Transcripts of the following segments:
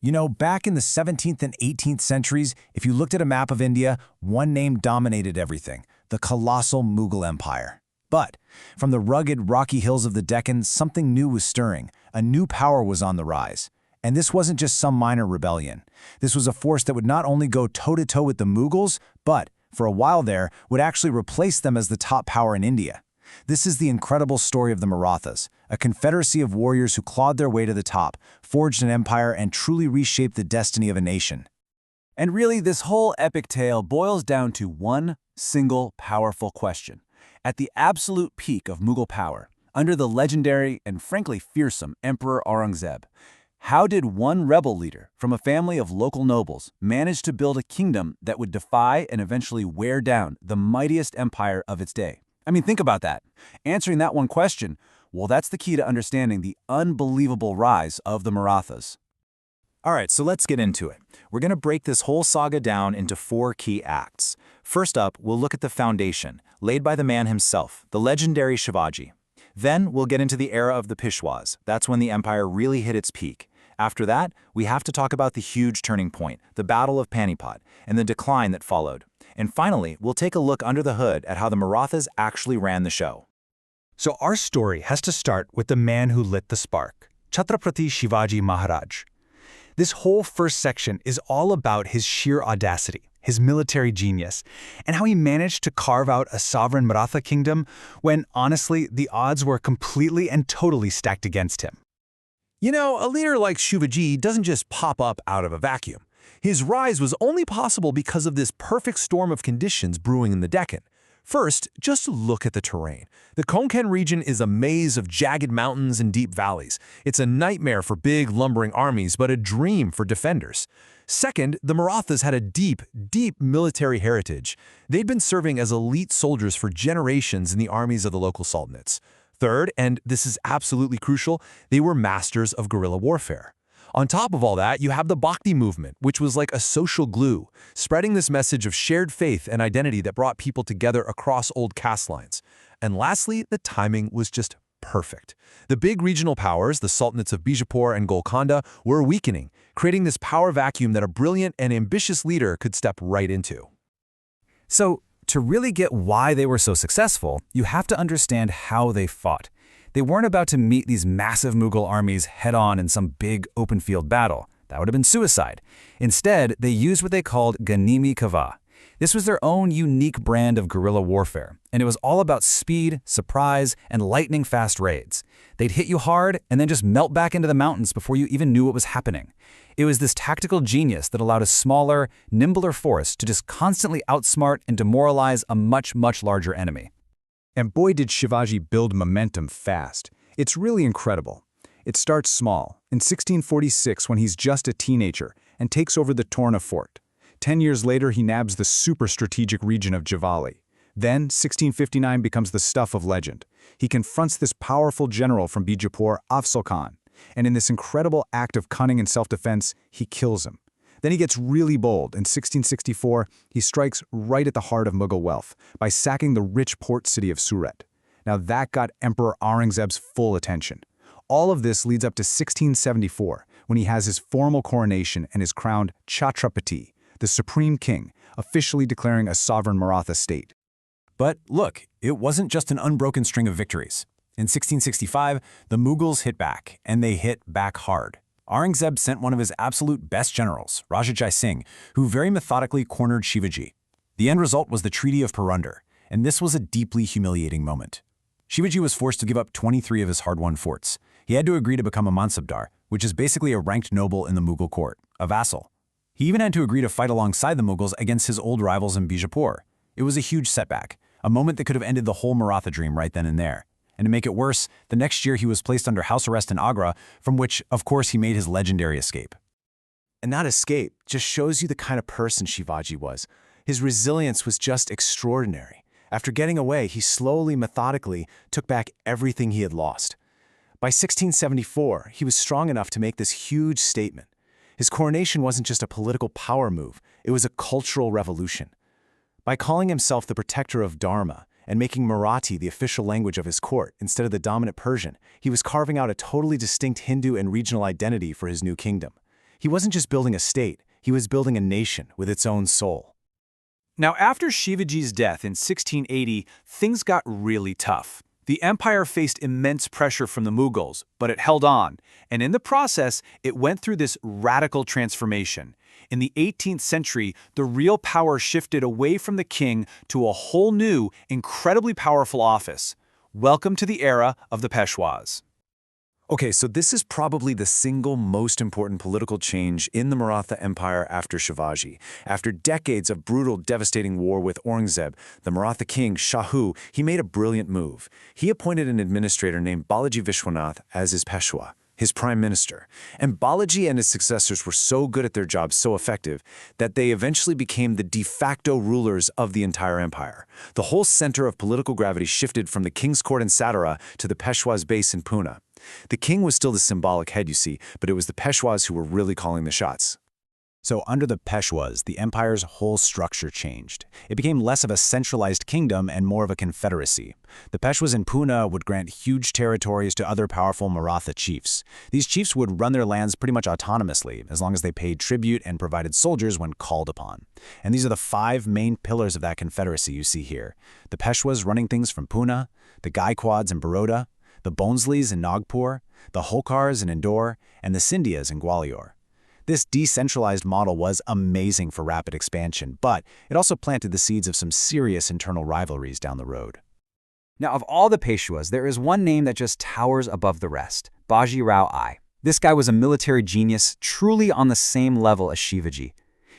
You know, back in the 17th and 18th centuries, if you looked at a map of India, one name dominated everything: the colossal Mughal Empire. But from the rugged, rocky hills of the Deccan, something new was stirring. A new power was on the rise. And this wasn't just some minor rebellion. This was a force that would not only go toe-to-toe with the Mughals, but, for a while there, would actually replace them as the top power in India. This is the incredible story of the Marathas, a confederacy of warriors who clawed their way to the top, forged an empire, and truly reshaped the destiny of a nation. And really, this whole epic tale boils down to one single powerful question. At the absolute peak of Mughal power, under the legendary and frankly fearsome Emperor Aurangzeb, how did one rebel leader from a family of local nobles manage to build a kingdom that would defy and eventually wear down the mightiest empire of its day? I mean, think about that. Answering that one question, well, that's the key to understanding the unbelievable rise of the Marathas. All right, so let's get into it. We're going to break this whole saga down into 4 key acts. First up, we'll look at the foundation, laid by the man himself, the legendary Shivaji. Then we'll get into the era of the Peshwas. That's when the empire really hit its peak. After that, we have to talk about the huge turning point, the Battle of Panipat, and the decline that followed. And finally, we'll take a look under the hood at how the Marathas actually ran the show. So our story has to start with the man who lit the spark, Chhatrapati Shivaji Maharaj. This whole first section is all about his sheer audacity, his military genius, and how he managed to carve out a sovereign Maratha kingdom when, honestly, the odds were completely and totally stacked against him. You know, a leader like Shivaji doesn't just pop up out of a vacuum. His rise was only possible because of this perfect storm of conditions brewing in the Deccan. First, just look at the terrain. The Konkan region is a maze of jagged mountains and deep valleys. It's a nightmare for big, lumbering armies, but a dream for defenders. Second, the Marathas had a deep military heritage. They'd been serving as elite soldiers for generations in the armies of the local sultanates. Third, and this is absolutely crucial, they were masters of guerrilla warfare. On top of all that, you have the Bhakti movement, which was like a social glue, spreading this message of shared faith and identity that brought people together across old caste lines. And lastly, the timing was just perfect. The big regional powers, the sultanates of Bijapur and Golconda, were weakening, creating this power vacuum that a brilliant and ambitious leader could step right into. So, to really get why they were so successful, you have to understand how they fought. They weren't about to meet these massive Mughal armies head-on in some big open-field battle. That would have been suicide. Instead, they used what they called Ganimi Kava. This was their own unique brand of guerrilla warfare, and it was all about speed, surprise, and lightning-fast raids. They'd hit you hard and then just melt back into the mountains before you even knew what was happening. It was this tactical genius that allowed a smaller, nimbler force to just constantly outsmart and demoralize a much larger enemy. And boy did Shivaji build momentum fast. It's really incredible. It starts small, in 1646 when he's just a teenager, and takes over the Torna fort. 10 years later, he nabs the super-strategic region of Javali. Then, 1659 becomes the stuff of legend. He confronts this powerful general from Bijapur, Afzal Khan, and in this incredible act of cunning and self-defense, he kills him. Then he gets really bold. In 1664, he strikes right at the heart of Mughal wealth by sacking the rich port city of Surat. Now that got Emperor Aurangzeb's full attention. All of this leads up to 1674, when he has his formal coronation and is crowned Chhatrapati, the supreme king, officially declaring a sovereign Maratha state. But look, it wasn't just an unbroken string of victories. In 1665, the Mughals hit back, and they hit back hard. Aurangzeb sent one of his absolute best generals, Raja Jai Singh, who very methodically cornered Shivaji. The end result was the Treaty of Purandar, and this was a deeply humiliating moment. Shivaji was forced to give up 23 of his hard-won forts. He had to agree to become a Mansabdar, which is basically a ranked noble in the Mughal court, a vassal. He even had to agree to fight alongside the Mughals against his old rivals in Bijapur. It was a huge setback, a moment that could have ended the whole Maratha dream right then and there. And to make it worse, the next year he was placed under house arrest in Agra, from which, of course, he made his legendary escape. And that escape just shows you the kind of person Shivaji was. His resilience was just extraordinary. After getting away, he slowly, methodically took back everything he had lost. By 1674, he was strong enough to make this huge statement. His coronation wasn't just a political power move, it was a cultural revolution. By calling himself the protector of Dharma, and making Marathi the official language of his court instead of the dominant Persian, he was carving out a totally distinct Hindu and regional identity for his new kingdom. He wasn't just building a state, he was building a nation with its own soul. Now, after Shivaji's death in 1680, things got really tough. The empire faced immense pressure from the Mughals, but it held on, and in the process, it went through this radical transformation. In the 18th century, the real power shifted away from the king to a whole new, incredibly powerful office. Welcome to the era of the Peshwas. Okay, so this is probably the single most important political change in the Maratha Empire after Shivaji. After decades of brutal, devastating war with Aurangzeb, the Maratha king, Shahu, he made a brilliant move. He appointed an administrator named Balaji Vishwanath as his Peshwa, his prime minister. And Balaji and his successors were so good at their jobs, so effective, that they eventually became the de facto rulers of the entire empire. The whole center of political gravity shifted from the king's court in Satara to the Peshwa's base in Pune. The king was still the symbolic head, you see, but it was the Peshwas who were really calling the shots. So under the Peshwas, the empire's whole structure changed. It became less of a centralized kingdom and more of a confederacy. The Peshwas in Pune would grant huge territories to other powerful Maratha chiefs. These chiefs would run their lands pretty much autonomously, as long as they paid tribute and provided soldiers when called upon. And these are the 5 main pillars of that confederacy you see here. The Peshwas running things from Pune, the Gaikwads in Baroda, the Bonsleys in Nagpur, the Holkars in Indore, and the Scindias in Gwalior. This decentralized model was amazing for rapid expansion, but it also planted the seeds of some serious internal rivalries down the road. Now, of all the Peshwas, there is one name that just towers above the rest, Baji Rao I. This guy was a military genius, truly on the same level as Shivaji.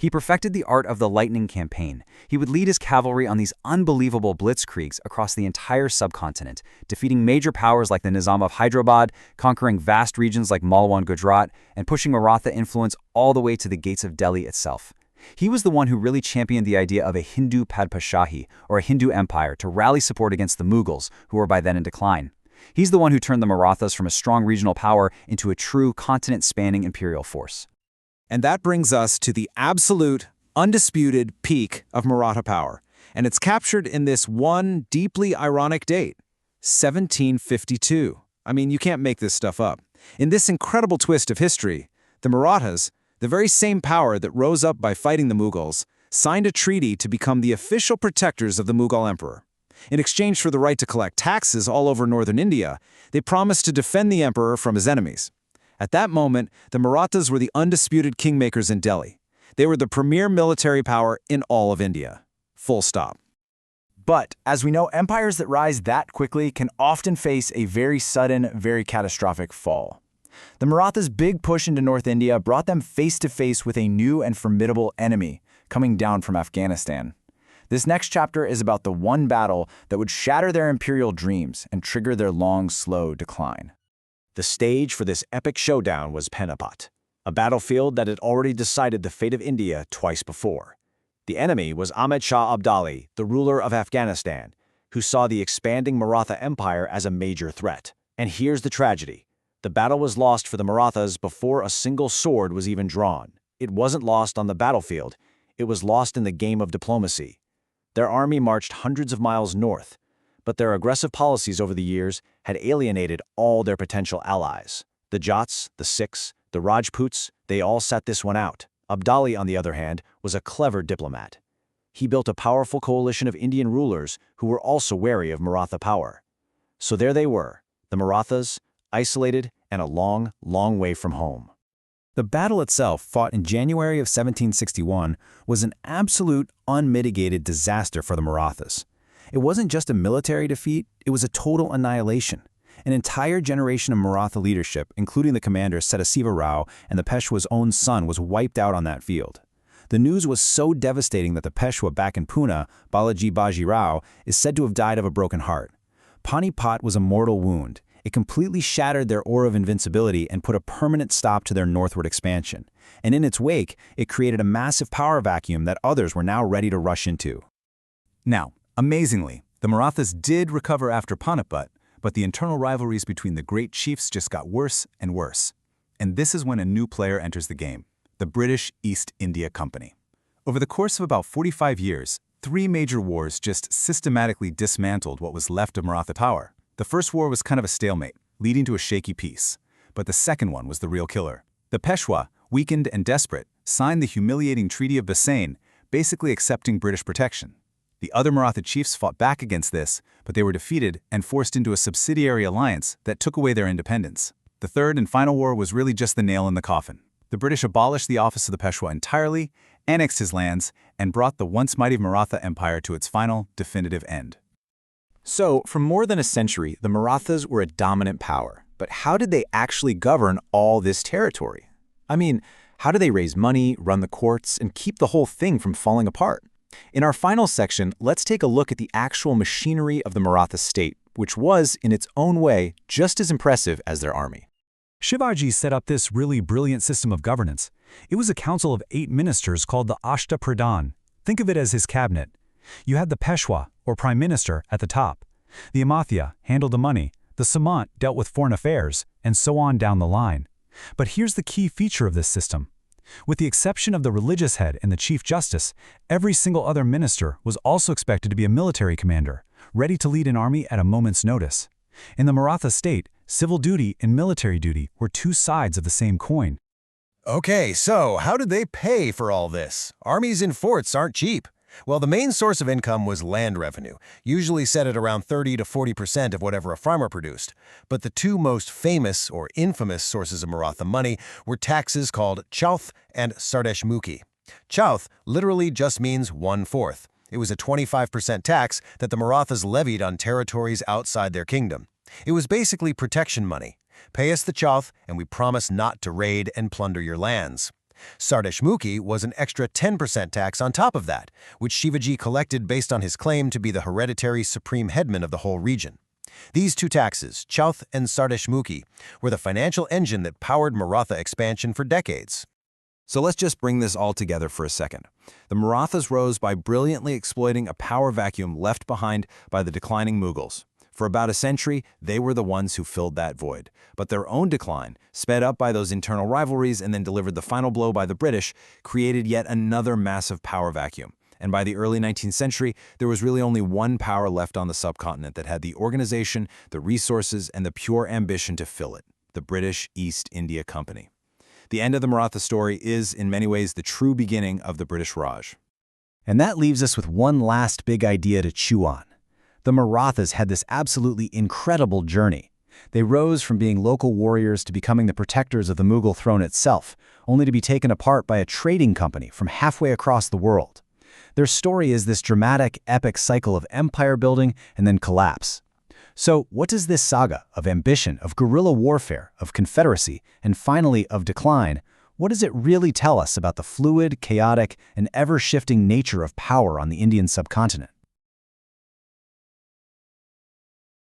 He perfected the art of the lightning campaign. He would lead his cavalry on these unbelievable blitzkriegs across the entire subcontinent, defeating major powers like the Nizam of Hyderabad, conquering vast regions like Malwa and Gujarat, and pushing Maratha influence all the way to the gates of Delhi itself. He was the one who really championed the idea of a Hindu Padshashahi, or a Hindu empire, to rally support against the Mughals, who were by then in decline. He's the one who turned the Marathas from a strong regional power into a true continent-spanning imperial force. And that brings us to the absolute, undisputed peak of Maratha power. And it's captured in this one deeply ironic date, 1752. I mean, you can't make this stuff up. In this incredible twist of history, the Marathas, the very same power that rose up by fighting the Mughals, signed a treaty to become the official protectors of the Mughal emperor. In exchange for the right to collect taxes all over northern India, they promised to defend the emperor from his enemies. At that moment, the Marathas were the undisputed kingmakers in Delhi. They were the premier military power in all of India. Full stop. But, as we know, empires that rise that quickly can often face a very sudden, very catastrophic fall. The Marathas' big push into North India brought them face to face with a new and formidable enemy coming down from Afghanistan. This next chapter is about the one battle that would shatter their imperial dreams and trigger their long, slow decline. The stage for this epic showdown was Panipat, a battlefield that had already decided the fate of India twice before. The enemy was Ahmed Shah Abdali, the ruler of Afghanistan, who saw the expanding Maratha Empire as a major threat. And here's the tragedy. The battle was lost for the Marathas before a single sword was even drawn. It wasn't lost on the battlefield. It was lost in the game of diplomacy. Their army marched hundreds of miles north, but their aggressive policies over the years had alienated all their potential allies. The Jats, the Sikhs, the Rajputs, they all sat this one out. Abdali, on the other hand, was a clever diplomat. He built a powerful coalition of Indian rulers who were also wary of Maratha power. So there they were, the Marathas, isolated and a long, long way from home. The battle itself, fought in January of 1761, was an absolute, unmitigated disaster for the Marathas. It wasn't just a military defeat, it was a total annihilation. An entire generation of Maratha leadership, including the commander Sadasiva Rao and the Peshwa's own son, was wiped out on that field. The news was so devastating that the Peshwa back in Pune, Balaji Baji Rao, is said to have died of a broken heart. Panipat was a mortal wound. It completely shattered their aura of invincibility and put a permanent stop to their northward expansion. And in its wake, it created a massive power vacuum that others were now ready to rush into. Now, amazingly, the Marathas did recover after Panipat, but the internal rivalries between the great chiefs just got worse and worse. And this is when a new player enters the game, the British East India Company. Over the course of about 45 years, 3 major wars just systematically dismantled what was left of Maratha power. The first war was kind of a stalemate, leading to a shaky peace. But the second one was the real killer. The Peshwa, weakened and desperate, signed the humiliating Treaty of Bassein, basically accepting British protection. The other Maratha chiefs fought back against this, but they were defeated and forced into a subsidiary alliance that took away their independence. The third and final war was really just the nail in the coffin. The British abolished the office of the Peshwa entirely, annexed his lands, and brought the once mighty Maratha Empire to its final, definitive end. So, for more than a century, the Marathas were a dominant power. But how did they actually govern all this territory? I mean, how do they raise money, run the courts, and keep the whole thing from falling apart? In our final section, let's take a look at the actual machinery of the Maratha state, which was, in its own way, just as impressive as their army. Shivaji set up this really brilliant system of governance. It was a council of 8 ministers called the Ashta Pradhan. Think of it as his cabinet. You had the Peshwa, or prime minister, at the top. The Amathya handled the money, the Samant dealt with foreign affairs, and so on down the line. But here's the key feature of this system. With the exception of the religious head and the chief justice, every single other minister was also expected to be a military commander, ready to lead an army at a moment's notice. In the Maratha state, civil duty and military duty were 2 sides of the same coin. Okay, so how did they pay for all this? Armies and forts aren't cheap. Well, the main source of income was land revenue, usually set at around 30 to 40% of whatever a farmer produced. But the 2 most famous or infamous sources of Maratha money were taxes called Chauth and Sardeshmukhi. Chauth literally just means 1/4. It was a 25% tax that the Marathas levied on territories outside their kingdom. It was basically protection money. Pay us the Chauth, and we promise not to raid and plunder your lands. Sardeshmukhi was an extra 10% tax on top of that, which Shivaji collected based on his claim to be the hereditary supreme headman of the whole region. These 2 taxes, Chauth and Sardeshmukhi, were the financial engine that powered Maratha expansion for decades. So let's just bring this all together for a second. The Marathas rose by brilliantly exploiting a power vacuum left behind by the declining Mughals. For about a century, they were the ones who filled that void. But their own decline, sped up by those internal rivalries and then delivered the final blow by the British, created yet another massive power vacuum. And by the early 19th century, there was really only one power left on the subcontinent that had the organization, the resources, and the pure ambition to fill it: the British East India Company. The end of the Maratha story is, in many ways, the true beginning of the British Raj. And that leaves us with one last big idea to chew on. The Marathas had this absolutely incredible journey. They rose from being local warriors to becoming the protectors of the Mughal throne itself, only to be taken apart by a trading company from halfway across the world. Their story is this dramatic, epic cycle of empire building and then collapse. So what does this saga of ambition, of guerrilla warfare, of confederacy, and finally of decline, what does it really tell us about the fluid, chaotic, and ever-shifting nature of power on the Indian subcontinent?